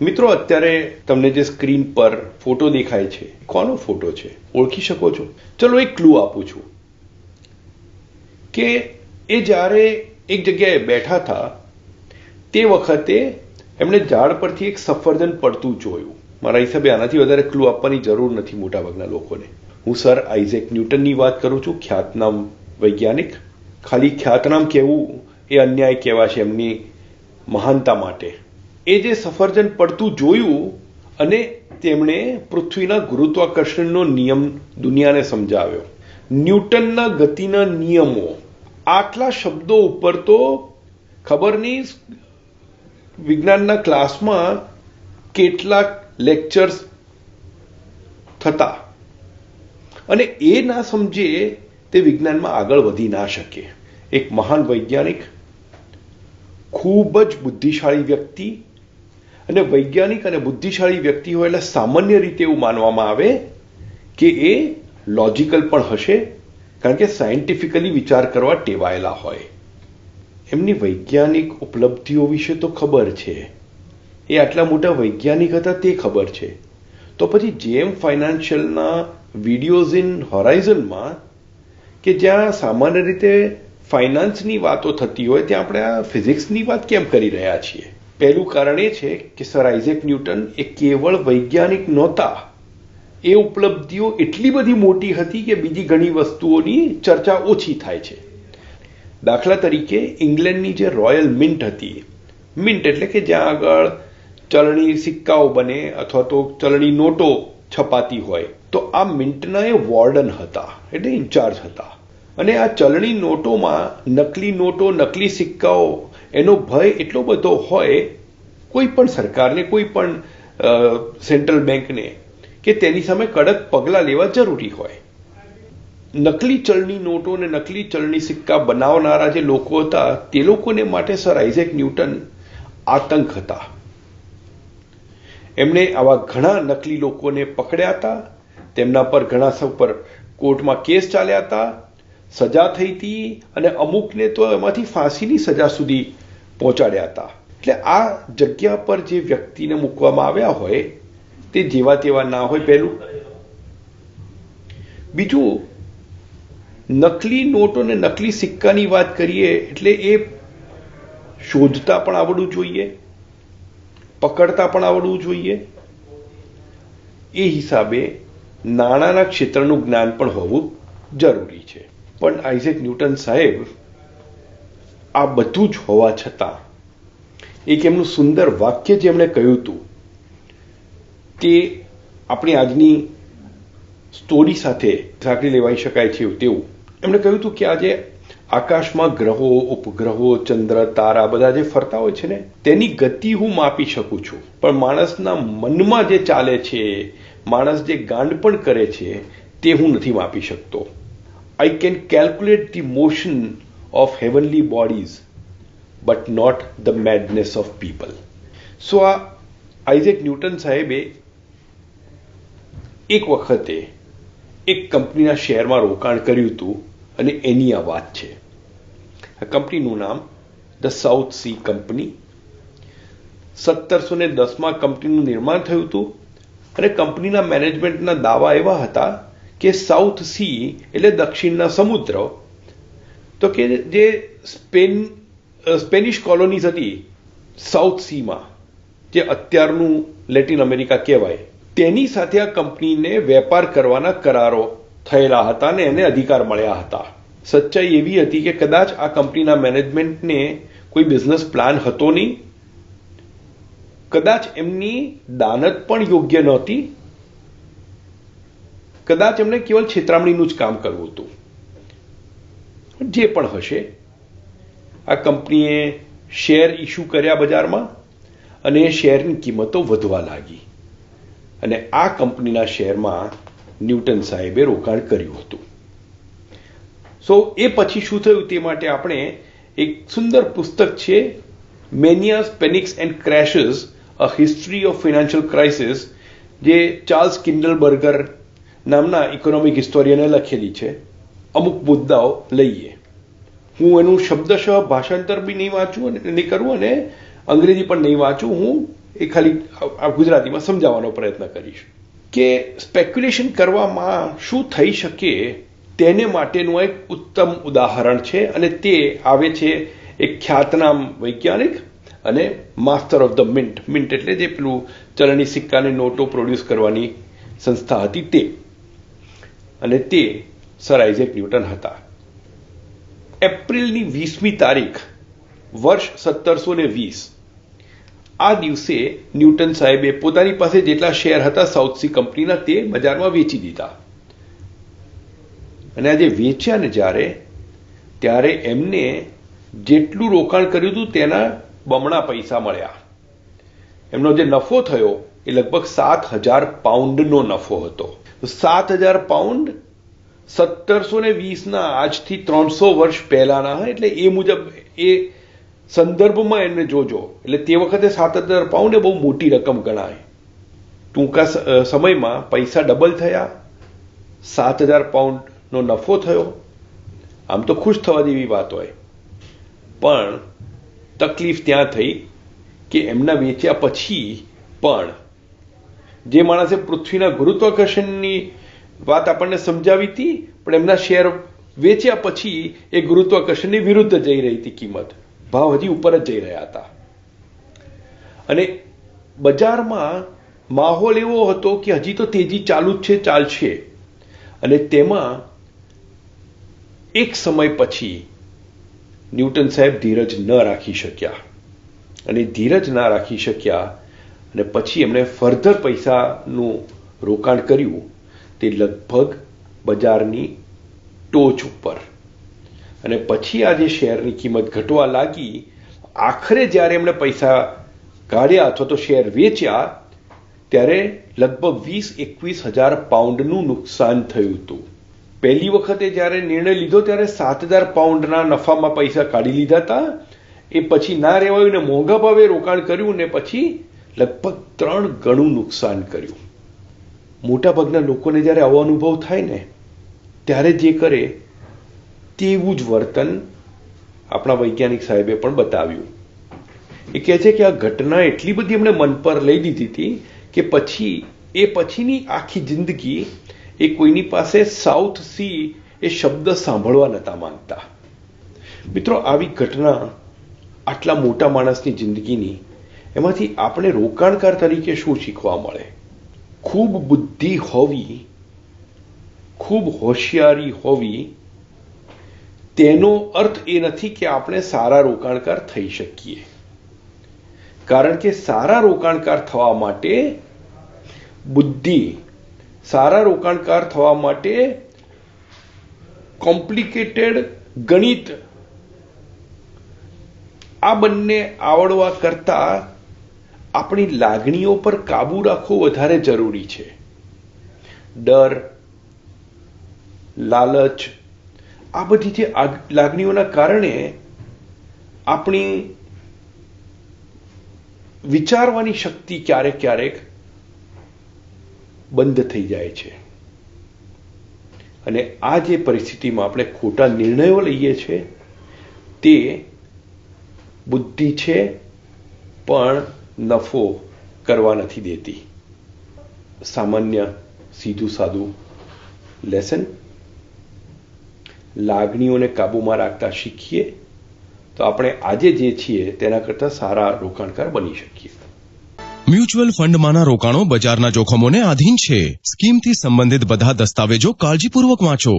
મિત્રો, અત્યારે તમને જે સ્ક્રીન પર ફોટો દેખાય છે, કોનો ફોટો છે? ઓળખી શકો છો? ચલો એક ક્લુ આપું છું કે એ જ્યારે એક જગ્યાએ બેઠા હતા તે વખતે એમણે ઝાડ પરથી એક સફરજન પડતું જોયું. મારા હિસાબે આનાથી વધારે ક્લુ આપવાની જરૂર નથી મોટાભાગના લોકોને. હું સર આઇઝેક ન્યૂટનની વાત કરું છું, ખ્યાતનામ વૈજ્ઞાનિક. ખાલી ખ્યાતનામ કહેવું એ અન્યાય કહેવાશે એમની મહાનતા માટે. એ જે સફરજન પડતું જોયું અને તેમણે પૃથ્વીના ગુરુત્વાકર્ષણનો નિયમ દુનિયાને સમજાવ્યો. ન્યૂટનના ગતિના નિયમો, આટલા શબ્દો ઉપર તો ખબર નહીં વિજ્ઞાનના ક્લાસમાં કેટલાક લેક્ચર્સ થતા, અને એ ના સમજે તે વિજ્ઞાનમાં આગળ વધી ના શકે. એક મહાન વૈજ્ઞાનિક, ખૂબ જ બુદ્ધિશાળી વ્યક્તિ, અને વૈજ્ઞાનિક અને બુદ્ધિશાળી વ્યક્તિ હોય એટલે સામાન્ય રીતે એવું માનવામાં આવે કે એ લોજિકલ પણ હશે, કારણ કે સાયન્ટિફિકલી વિચાર કરવા ટેવાયેલા હોય. એમની વૈજ્ઞાનિક ઉપલબ્ધિઓ વિશે તો ખબર છે, એ આટલા મોટા વૈજ્ઞાનિક હતા તે ખબર છે. તો પછી જેમ ફાઇનાન્શિયલના વિડીયોઝ ઇન હોરાઇઝનમાં કે જ્યાં સામાન્ય રીતે ફાઇનાન્સની વાતો થતી હોય ત્યાં આપણે આ ફિઝિક્સની વાત કેમ કરી રહ્યા છીએ? પહેલું કારણ એ છે કે સર આઇઝેક ન્યૂટન એ કેવળ વૈજ્ઞાનિક નહોતા. એ ઉપલબ્ધિઓ એટલી બધી મોટી હતી કે બીજી ઘણી વસ્તુઓની ચર્ચા ઓછી થાય છે. દાખલા તરીકે ઇંગ્લેન્ડની જે રોયલ મિન્ટ હતી, મિન્ટ એટલે કે જ્યાં આગળ ચલણી સિક્કાઓ બને અથવા તો ચલણી નોટો છપાતી હોય, તો આ મિન્ટના એ વોર્ડન હતા, એટલે ઇન્ચાર્જ હતા. અને આ ચલણી નોટોમાં નકલી નોટો, નકલી સિક્કાઓ એનો ભય એટલો બધો હોય કોઈ પણ સરકારને, કોઈ પણ સેન્ટ્રલ બેંકને, કે તેની સામે કડક પગલાં લેવા જરૂરી હોય. નકલી ચલણી નોટો અને નકલી ચલણી સિક્કા બનાવનારા જે લોકો હતા તે લોકોને માટે સર આઇઝેક ન્યૂટન આતંક હતા. એમણે આવા ઘણા નકલી લોકોને પકડ્યા હતા, તેમના પર ઘણા સૌ પર કોર્ટમાં કેસ ચાલ્યા હતા, સજા થઈ હતી, અને અમુકને તો એમાંથી ફાંસીની સજા સુધી પહોંચાડ્યા હતા. એટલે આ જગ્યા પર જે વ્યક્તિને મૂકવામાં આવ્યા હોય તે જેવા તેવા ના હોય, પહેલું. બીજું, નકલી નોટો અને નકલી સિક્કાની વાત કરીએ એટલે એ શોધતા પણ આવડવું જોઈએ, પકડતા પણ આવડવું જોઈએ. એ હિસાબે નાણાંના ક્ષેત્રનું જ્ઞાન પણ હોવું જરૂરી છે. પણ આઇઝેક ન્યૂટન સાહેબ આ બધું જ હોવા છતાં એક એમનું સુંદર વાક્ય જે એમણે કહ્યું હતું તે આપણી આજની સ્ટોરી સાથે સાંકળી લેવાઈ શકાય છે તેવું. એમણે કહ્યું હતું કે આજે આકાશમાં ગ્રહો, ઉપગ્રહો, ચંદ્ર, તારા બધા જે ફરતા હોય છે ને તેની ગતિ હું માપી શકું છું, પણ માણસના મનમાં જે ચાલે છે, માણસ જે ગાંડપણ કરે છે તે હું નથી માપી શકતો. I can calculate the motion of heavenly bodies, but not the madness of people. So આ આઇઝેક ન્યૂટન સાહેબે એક વખતે એક કંપનીના શેરમાં રોકાણ કર્યું હતું, અને એની આ વાત છે. આ કંપનીનું નામ ધ સાઉથ સી કંપની. 1710માં કંપનીનું નિર્માણ થયું હતું, અને કંપનીના મેનેજમેન્ટના દાવા એવા હતા કે સાઉથ સી એટલે દક્ષિણના સમુદ્ર, તો કે જે સ્પેનિશ કોલોનીઝ હતી સાઉથ સીમાં, જે અત્યારનું લેટિન અમેરિકા કહેવાય, તેની સાથે આ કંપનીને વેપાર કરવાના કરારો થયેલા હતા અને એને અધિકાર મળ્યા હતા. સચ્ચાઈ એવી હતી કે કદાચ આ કંપનીના મેનેજમેન્ટને કોઈ બિઝનેસ પ્લાન હતો નહીં, કદાચ એમની દાનત પણ યોગ્ય નહોતી, કદાચ એમને કેવલ છેતરામણીનું જ કામ કરવું હતું. જે પણ હશે, આ કંપનીએ શેર ઇસ્યુ કર્યા બજારમાં, અને એ શેરની કિંમતો વધવા લાગી, અને આ કંપનીના શેરમાં ન્યૂટન સાહેબે રોકાણ કર્યું હતું. સો એ પછી શું થયું તે માટે આપણે એક સુંદર પુસ્તક છે, manias, panics and crashes, a history of financial crisis, જે ચાર્લ્સ કિન્ડલબર્ગર નામના ઇકોનોમિક હિસ્ટોરિયને લખેલી છે. અમુક મુદ્દાઓ લઈએ. હું એનું શબ્દશઃ ભાષાંતર બી નહીં વાંચું, નહીં કરું, અને અંગ્રેજી પણ નહીં વાંચું. હું એ ખાલી આ ગુજરાતીમાં સમજાવવાનો પ્રયત્ન કરીશ કે સ્પેક્યુલેશન કરવામાં શું થઈ શકે તેને માટેનું એક ઉત્તમ ઉદાહરણ છે, અને તે આવે છે એક ખ્યાતનામ વૈજ્ઞાનિક અને માસ્ટર ઓફ ધ મિન્ટ એટલે જે પેલું ચલણી સિક્કાની નોટો પ્રોડ્યુસ કરવાની સંસ્થા હતી તે, અને તે સર આઇઝેક ન્યૂટન હતા. એપ્રિલની 20મી તારીખ વર્ષ 1720 આ દિવસે ન્યૂટન સાહેબે પોતાની પાસે જેટલા શેર હતા સાઉથ સી કંપનીના તે બજારમાં વેચી દીધા, અને આજે વેચ્યા ને ત્યારે એમને જેટલું રોકાણ કર્યું હતું તેના બમણા પૈસા મળ્યા. એમનો જે નફો થયો એ લગભગ 7,000 પાઉન્ડનો નફો હતો. 7,000 પાઉન્ડ 1720ના આજથી 300 વર્ષ પહેલાના, એટલે એ મુજબ એ સંદર્ભમાં એમને જોજો, એટલે તે વખતે 7,000 પાઉન્ડ એ બહુ મોટી રકમ ગણાય. ટૂંકા સમયમાં પૈસા ડબલ થયા, 7,000 પાઉન્ડનો નફો થયો. આમ તો ખુશ થવા જેવી વાત હોય, પણ તકલીફ ત્યાં થઈ કે એમના વેચ્યા પછી પણ જે માણસે પૃથ્વીના ગુરુત્વાકર્ષણની વાત આપણને સમજાવી હતી, પણ એમના શેર વેચ્યા પછી એ ગુરુત્વાકર્ષણની વિરુદ્ધ જઈ રહી હતી કિંમત, ભાવ હજી ઉપર જ જઈ રહ્યા હતા. અને બજારમાં માહોલ એવો હતો કે હજી તો તેજી ચાલુ જ છે, ચાલશે. અને તેમાં એક સમય પછી ન્યૂટન સાહેબ ધીરજ ન રાખી શક્યા, અને ધીરજ ના રાખી શક્યા અને પછી એમણે ફર્ધર પૈસાનું રોકાણ કર્યું, તે લગભગ બજારની ટોચ ઉપર. અને પછી આ જે શેરની કિંમત ઘટવા લાગી, આખરે જ્યારે એમણે પૈસા કાઢ્યા અથવા તો શેર વેચ્યા ત્યારે લગભગ 20-21,000 પાઉન્ડનું નુકસાન થયું હતું. પહેલી વખતે જ્યારે નિર્ણય લીધો ત્યારે 7,000 પાઉન્ડના નફામાં પૈસા કાઢી લીધા હતા. એ પછી ના રહેવાયું ને મોંઘા ભાવે રોકાણ કર્યું ને પછી લગભગ 3 ગણું નુકસાન કર્યું. મોટાભાગના લોકોને જ્યારે આવો અનુભવ થાય ને ત્યારે જે કરે તેવું જ વર્તન આપણા વૈજ્ઞાનિક સાહેબે પણ બતાવ્યું. એ કહે છે કે આ ઘટના એટલી બધી એમણે મન પર લઈ લીધી હતી કે પછીની આખી જિંદગી એ કોઈની પાસે સાઉથ સી એ શબ્દ સાંભળવા નહોતા માંગતા. મિત્રો, આવી ઘટના આટલા મોટા માણસની જિંદગીની, એમાંથી આપણે રોકાણકાર તરીકે શું શીખવા મળે? ખૂબ બુદ્ધિ હોવી, ખૂબ હોશિયારી હોવી, તેનો અર્થ એ નથી કે આપણે સારા રોકાણકાર થઈ શકીએ. કારણ કે સારા રોકાણકાર થવા માટે બુદ્ધિ, સારા રોકાણકાર થવા માટે કોમ્પ્લિકેટેડ ગણિત, આ બંને આવડવા કરતા આપણી લાગણીઓ પર કાબુ રાખવો વધારે જરૂરી છે. ડર, લાલચ, આ બધી જે લાગણીઓના કારણે આપણી વિચારવાની શક્તિ ક્યારેક બંધ થઈ જાય છે. અને આ જે પરિસ્થિતિમાં આપણે ખોટા નિર્ણયો લઈએ છીએ તે બુદ્ધિ છે પણ નફો કરવા નથી દેતી. સામાન્ય સીધું સાદું લેસન, લાગણીઓને કાબૂમાં રાખતા શીખીએ તો આપણે આજે જે છીએ તેના કરતાં સારા રોકાણકાર બની શકીએ. મ્યુચ્યુઅલ ફંડમાંના રોકાણો બજારના જોખમોને આધીન છે. સ્કીમથી સંબંધિત બધા દસ્તાવેજો કાળજીપૂર્વક વાંચો.